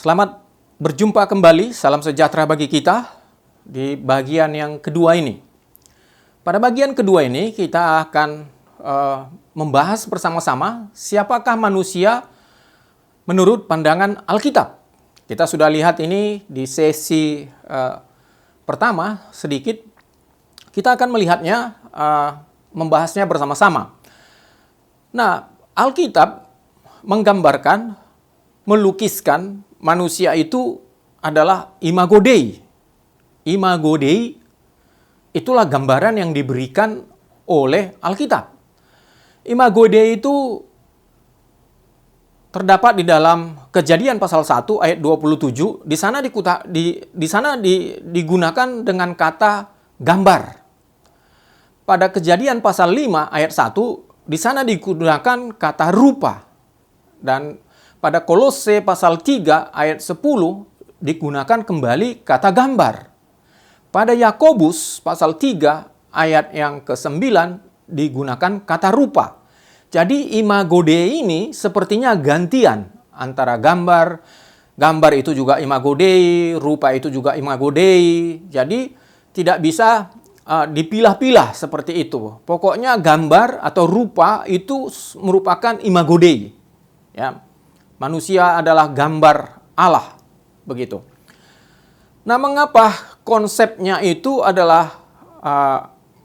Selamat berjumpa kembali, salam sejahtera bagi kita di bagian yang kedua ini. Pada bagian kedua ini kita akan membahas bersama-sama siapakah manusia menurut pandangan Alkitab. Kita sudah lihat ini di sesi pertama sedikit. Kita akan melihatnya, membahasnya bersama-sama. Nah, Alkitab menggambarkan, melukiskan manusia itu adalah imago Dei. Imago Dei itulah gambaran yang diberikan oleh Alkitab. Imago Dei itu terdapat di dalam Kejadian pasal 1 ayat 27. Di sana digunakan dengan kata gambar. Pada Kejadian pasal 5 ayat 1 di sana digunakan kata rupa. Dan pada Kolose pasal 3 ayat 10 digunakan kembali kata gambar. Pada Yakobus pasal 3 ayat yang ke-9 digunakan kata rupa. Jadi imago Dei ini sepertinya gantian antara gambar itu juga imago Dei, rupa itu juga imago Dei. Jadi tidak bisa dipilah-pilah seperti itu. Pokoknya gambar atau rupa itu merupakan imago Dei. Ya. Manusia adalah gambar Allah, begitu. Nah, mengapa konsepnya itu adalah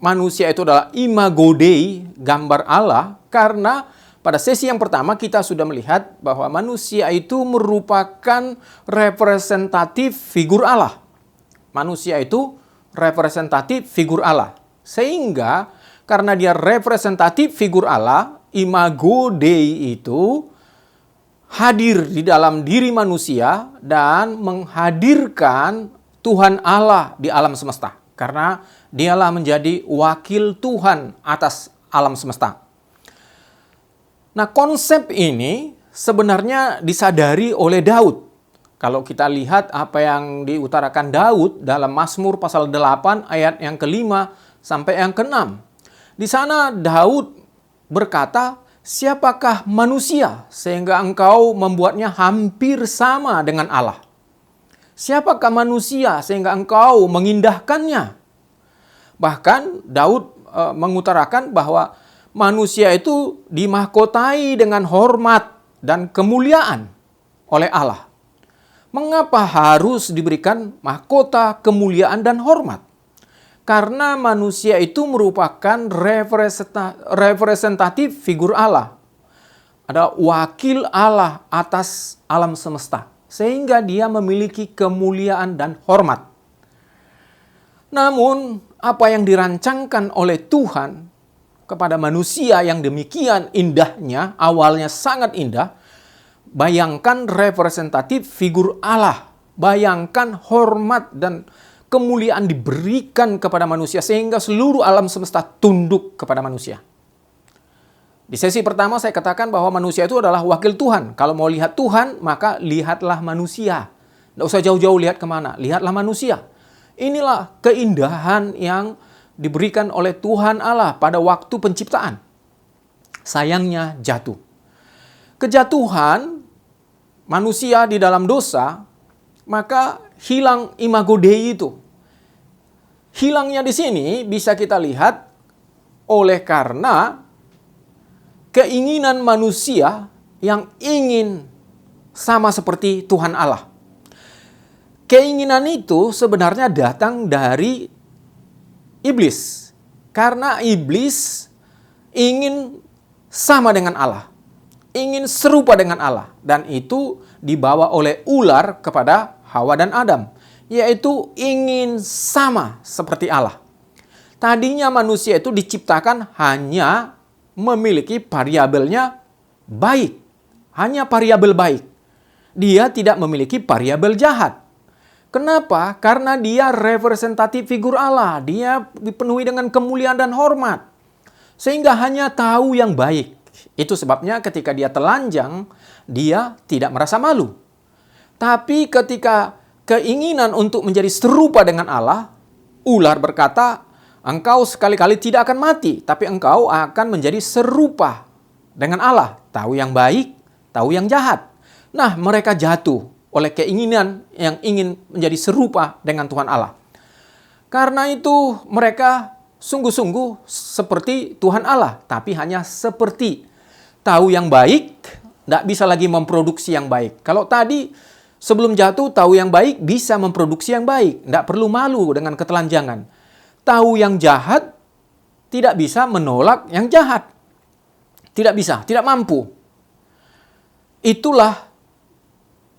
manusia itu adalah imago Dei, gambar Allah? Karena pada sesi yang pertama kita sudah melihat bahwa manusia itu merupakan representatif figur Allah. Manusia itu representatif figur Allah. Sehingga karena dia representatif figur Allah, imago Dei itu hadir di dalam diri manusia dan menghadirkan Tuhan Allah di alam semesta. Karena dialah menjadi wakil Tuhan atas alam semesta. Nah, konsep ini sebenarnya disadari oleh Daud. Kalau kita lihat apa yang diutarakan Daud dalam Mazmur pasal 8 ayat yang ke-5 sampai yang ke-6. Di sana Daud berkata, "Siapakah manusia sehingga engkau membuatnya hampir sama dengan Allah? Siapakah manusia sehingga engkau mengindahkannya?" Bahkan Daud mengutarakan bahwa manusia itu dimahkotai dengan hormat dan kemuliaan oleh Allah. Mengapa harus diberikan mahkota, kemuliaan, dan hormat? Karena manusia itu merupakan representatif figur Allah. Ada wakil Allah atas alam semesta. Sehingga dia memiliki kemuliaan dan hormat. Namun, apa yang dirancangkan oleh Tuhan kepada manusia yang demikian indahnya, awalnya sangat indah, bayangkan representatif figur Allah. Bayangkan hormat dan kemuliaan diberikan kepada manusia sehingga seluruh alam semesta tunduk kepada manusia. Di sesi pertama saya katakan bahwa manusia itu adalah wakil Tuhan. Kalau mau lihat Tuhan, maka lihatlah manusia. Tidak usah jauh-jauh lihat kemana, lihatlah manusia. Inilah keindahan yang diberikan oleh Tuhan Allah pada waktu penciptaan. Sayangnya jatuh. Kejatuhan manusia di dalam dosa, maka hilang imago Dei itu. Hilangnya di sini bisa kita lihat oleh karena keinginan manusia yang ingin sama seperti Tuhan Allah. Keinginan itu sebenarnya datang dari iblis. Karena iblis ingin sama dengan Allah. Ingin serupa dengan Allah. Dan itu dibawa oleh ular kepada Hawa dan Adam, yaitu ingin sama seperti Allah. Tadinya manusia itu diciptakan hanya memiliki variabelnya baik, hanya variabel baik. Dia tidak memiliki variabel jahat. Kenapa? Karena dia representatif figur Allah, dia dipenuhi dengan kemuliaan dan hormat. Sehingga hanya tahu yang baik. Itu sebabnya ketika dia telanjang, dia tidak merasa malu. Tapi ketika keinginan untuk menjadi serupa dengan Allah, ular berkata, engkau sekali-kali tidak akan mati, tapi engkau akan menjadi serupa dengan Allah. Tahu yang baik, tahu yang jahat. Nah, mereka jatuh. oleh keinginan yang ingin menjadi serupa dengan Tuhan Allah. Karena itu mereka sungguh-sungguh seperti Tuhan Allah, tapi hanya seperti. Tahu yang baik, tidak bisa lagi memproduksi yang baik. Kalau tadi sebelum jatuh, tahu yang baik bisa memproduksi yang baik. Tidak perlu malu dengan ketelanjangan. Tahu yang jahat, tidak bisa menolak yang jahat. Tidak bisa, tidak mampu. Itulah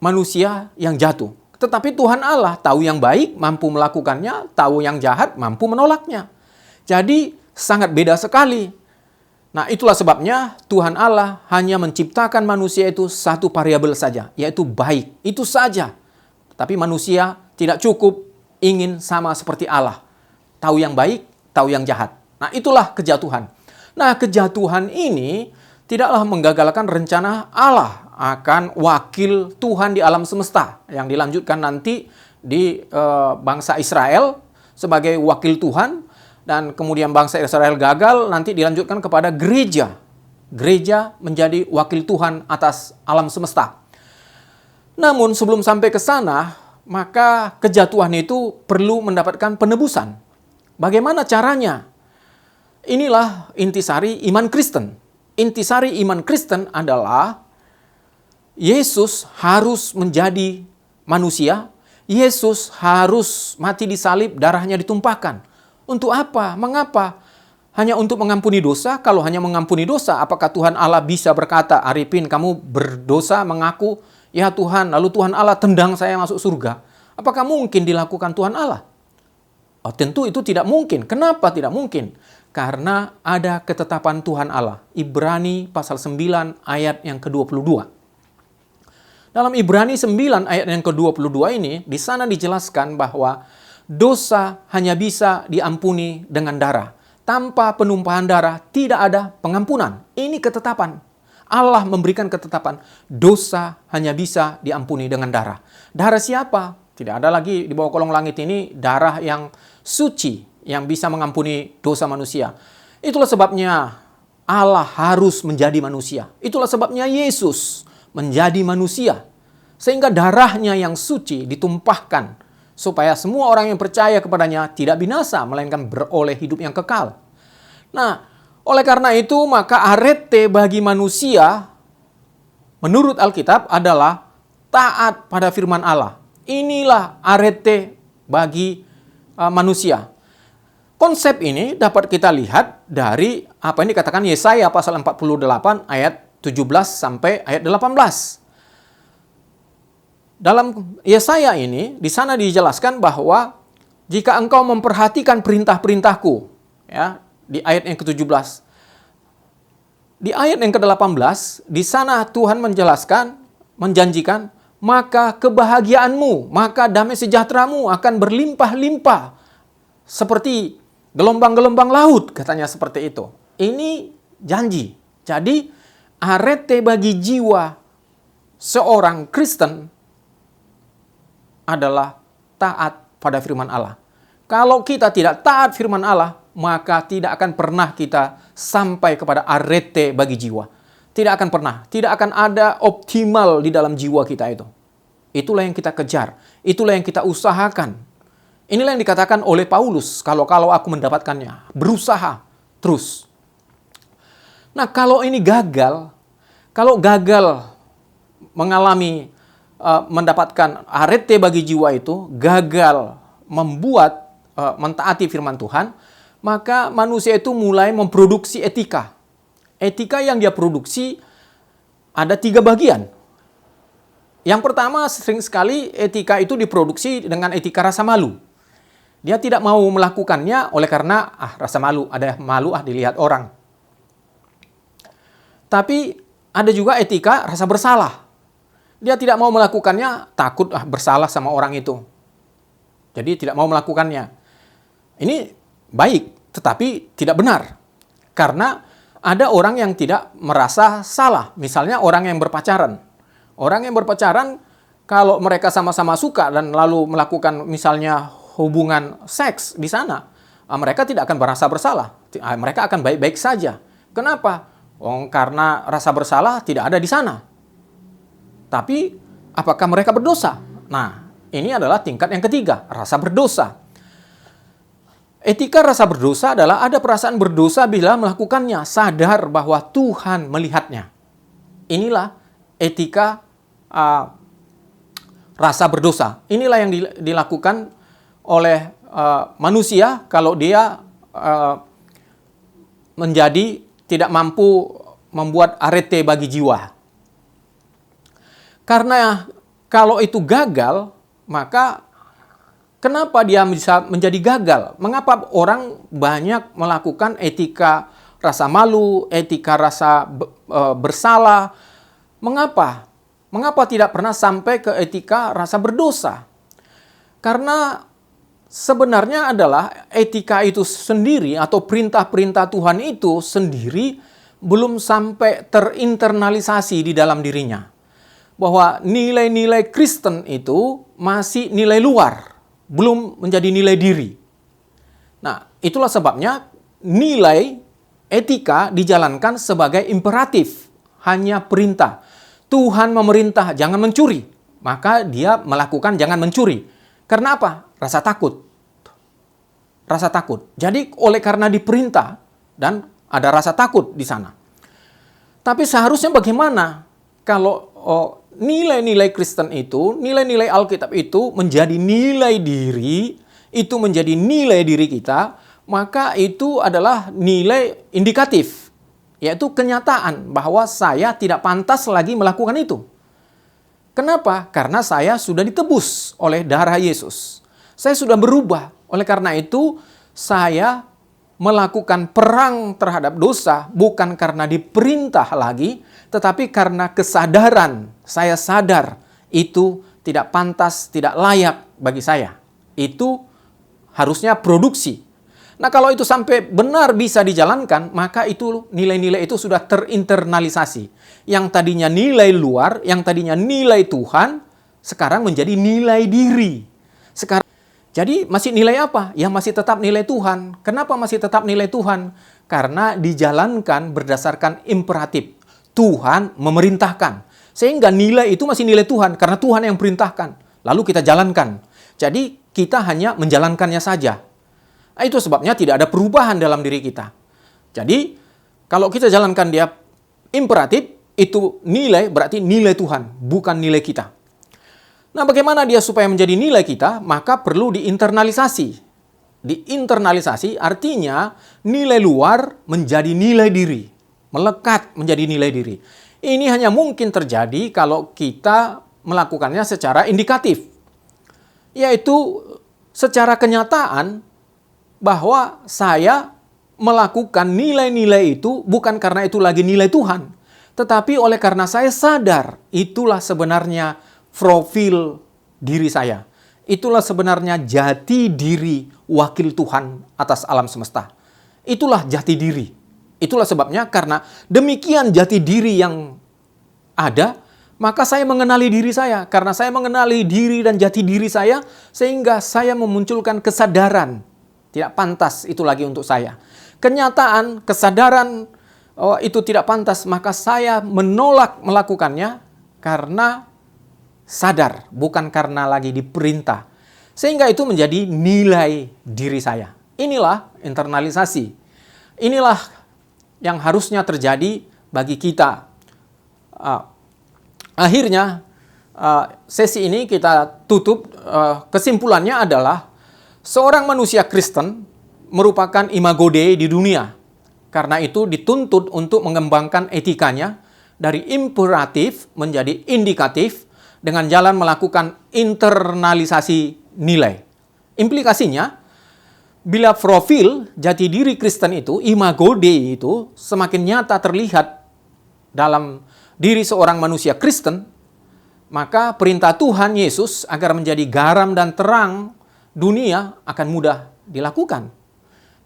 manusia yang jatuh. Tetapi Tuhan Allah tahu yang baik, mampu melakukannya, tahu yang jahat, mampu menolaknya. Jadi sangat beda sekali. Nah, itulah sebabnya Tuhan Allah hanya menciptakan manusia itu satu variabel saja, yaitu baik. Itu saja. Tapi manusia tidak cukup ingin sama seperti Allah. Tahu yang baik, tahu yang jahat. Nah, itulah kejatuhan. Nah, kejatuhan ini tidaklah menggagalkan rencana Allah akan wakil Tuhan di alam semesta yang dilanjutkan nanti di bangsa Israel sebagai wakil Tuhan, dan kemudian bangsa Israel gagal, nanti dilanjutkan kepada gereja. Gereja menjadi wakil Tuhan atas alam semesta. Namun sebelum sampai ke sana, maka kejatuhan itu perlu mendapatkan penebusan. Bagaimana caranya? Inilah intisari iman Kristen. Intisari iman Kristen adalah Yesus harus menjadi manusia. Yesus harus mati di salib, darahnya ditumpahkan. Untuk apa? Mengapa? Hanya untuk mengampuni dosa? Kalau hanya mengampuni dosa, apakah Tuhan Allah bisa berkata, Arifin, kamu berdosa mengaku, ya Tuhan, lalu Tuhan Allah tendang saya masuk surga? Apakah mungkin dilakukan Tuhan Allah? Oh, tentu itu tidak mungkin. Kenapa tidak mungkin? Karena ada ketetapan Tuhan Allah. Ibrani pasal 9 ayat yang ke-22. Dalam Ibrani 9 ayat yang ke-22 ini, di sana dijelaskan bahwa dosa hanya bisa diampuni dengan darah. Tanpa penumpahan darah tidak ada pengampunan. Ini ketetapan. Allah memberikan ketetapan dosa hanya bisa diampuni dengan darah. Darah siapa? Tidak ada lagi di bawah kolong langit ini darah yang suci yang bisa mengampuni dosa manusia. Itulah sebabnya Allah harus menjadi manusia. Itulah sebabnya Yesus menjadi manusia. Sehingga darahnya yang suci ditumpahkan supaya semua orang yang percaya kepadanya tidak binasa, melainkan beroleh hidup yang kekal. Nah, oleh karena itu maka arete bagi manusia menurut Alkitab adalah taat pada firman Allah. Inilah arete bagi manusia. Konsep ini dapat kita lihat dari apa yang dikatakan Yesaya pasal 48 ayat 17 sampai ayat 18. Dalam Yesaya ini, di sana dijelaskan bahwa jika engkau memperhatikan perintah-perintahku, ya, di ayat yang ke-17. Di ayat yang ke-18, di sana Tuhan menjelaskan, menjanjikan, maka kebahagiaanmu, maka damai sejahteramu akan berlimpah-limpah seperti gelombang-gelombang laut, katanya seperti itu. Ini janji. Jadi, arete bagi jiwa seorang Kristen adalah taat pada firman Allah. Kalau kita tidak taat firman Allah, maka tidak akan pernah kita sampai kepada arete bagi jiwa. Tidak akan pernah. Tidak akan ada optimal di dalam jiwa kita itu. Itulah yang kita kejar. Itulah yang kita usahakan. Inilah yang dikatakan oleh Paulus, kalau aku mendapatkannya, berusaha terus. Nah, kalau ini gagal, kalau gagal mengalami mendapatkan arete bagi jiwa itu, gagal membuat mentaati firman Tuhan, maka manusia itu mulai memproduksi etika. Etika yang dia produksi ada 3 bagian. Yang pertama, sering sekali etika itu diproduksi dengan etika rasa malu. Dia tidak mau melakukannya oleh karena rasa malu, ada malu dilihat orang. Tapi ada juga etika rasa bersalah. Dia tidak mau melakukannya, takut bersalah sama orang itu. Jadi tidak mau melakukannya. Ini baik, tetapi tidak benar. Karena ada orang yang tidak merasa salah. Misalnya orang yang berpacaran. Orang yang berpacaran, kalau mereka sama-sama suka dan lalu melakukan misalnya hubungan seks di sana, mereka tidak akan merasa bersalah. Mereka akan baik-baik saja. Kenapa? Karena rasa bersalah tidak ada di sana. Tapi Apakah mereka berdosa? Nah, ini adalah tingkat yang ketiga, rasa berdosa. Etika rasa berdosa adalah ada perasaan berdosa bila melakukannya, sadar bahwa Tuhan melihatnya. Inilah etika rasa berdosa. Inilah yang dilakukan oleh manusia kalau dia menjadi tidak mampu membuat arete bagi jiwa. Karena kalau itu gagal, maka kenapa dia bisa menjadi gagal? Mengapa orang banyak melakukan etika rasa malu, etika rasa bersalah? Mengapa? Mengapa tidak pernah sampai ke etika rasa berdosa? Karena sebenarnya adalah etika itu sendiri atau perintah-perintah Tuhan itu sendiri belum sampai terinternalisasi di dalam dirinya. Bahwa nilai-nilai Kristen itu masih nilai luar, belum menjadi nilai diri. Nah, itulah sebabnya nilai etika dijalankan sebagai imperatif, hanya perintah. Tuhan memerintah jangan mencuri, maka dia melakukan jangan mencuri. Karena apa? Rasa takut. Rasa takut. Jadi oleh karena diperintah dan ada rasa takut di sana. Tapi seharusnya bagaimana kalau nilai-nilai Kristen itu, nilai-nilai Alkitab itu menjadi nilai diri, itu menjadi nilai diri kita, maka itu adalah nilai indikatif, yaitu kenyataan bahwa saya tidak pantas lagi melakukan itu. Kenapa? Karena saya sudah ditebus oleh darah Yesus. Saya sudah berubah. Oleh karena itu, saya melakukan perang terhadap dosa bukan karena diperintah lagi, tetapi karena kesadaran. Saya sadar itu tidak pantas, tidak layak bagi saya. Itu harusnya produksi. Nah, kalau itu sampai benar bisa dijalankan, maka itu nilai-nilai itu sudah terinternalisasi. Yang tadinya nilai luar, yang tadinya nilai Tuhan, sekarang menjadi nilai diri. Sekarang jadi masih nilai apa? Ya masih tetap nilai Tuhan. Kenapa masih tetap nilai Tuhan? Karena dijalankan berdasarkan imperatif. Tuhan memerintahkan. Sehingga nilai itu masih nilai Tuhan. Karena Tuhan yang perintahkan. Lalu kita jalankan. Jadi kita hanya menjalankannya saja. Nah, itu sebabnya tidak ada perubahan dalam diri kita. Jadi kalau kita jalankan dia imperatif, itu nilai berarti nilai Tuhan. Bukan nilai kita. Nah, bagaimana dia supaya menjadi nilai kita? Maka perlu diinternalisasi. Diinternalisasi artinya nilai luar menjadi nilai diri. Melekat menjadi nilai diri. Ini hanya mungkin terjadi kalau kita melakukannya secara indikatif. Yaitu secara kenyataan bahwa saya melakukan nilai-nilai itu bukan karena itu lagi nilai Tuhan. Tetapi oleh karena saya sadar itulah sebenarnya profil diri saya. Itulah sebenarnya jati diri wakil Tuhan atas alam semesta. Itulah jati diri. Itulah sebabnya karena demikian jati diri yang ada, maka saya mengenali diri saya. Karena saya mengenali diri dan jati diri saya, sehingga saya memunculkan kesadaran. Tidak pantas itu lagi untuk saya. Kenyataan, kesadaran itu tidak pantas, maka saya menolak melakukannya karena sadar, bukan karena lagi diperintah. Sehingga itu menjadi nilai diri saya. Inilah internalisasi. Inilah yang harusnya terjadi bagi kita. Akhirnya, sesi ini kita tutup. Kesimpulannya adalah seorang manusia Kristen merupakan imago Dei di dunia. Karena itu dituntut untuk mengembangkan etikanya dari imperatif menjadi indikatif dengan jalan melakukan internalisasi nilai. Implikasinya, bila profil jati diri Kristen itu, imago Dei itu, semakin nyata terlihat dalam diri seorang manusia Kristen, maka perintah Tuhan Yesus agar menjadi garam dan terang dunia akan mudah dilakukan.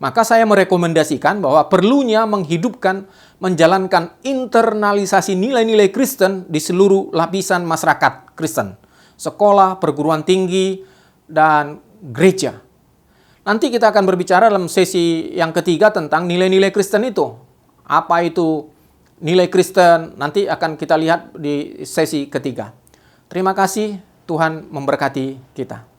Maka saya merekomendasikan bahwa perlunya menghidupkan, menjalankan internalisasi nilai-nilai Kristen di seluruh lapisan masyarakat Kristen. Sekolah, perguruan tinggi, dan gereja. Nanti kita akan berbicara dalam sesi yang ketiga tentang nilai-nilai Kristen itu. Apa itu nilai Kristen? Nanti akan kita lihat di sesi ketiga. Terima kasih, Tuhan memberkati kita.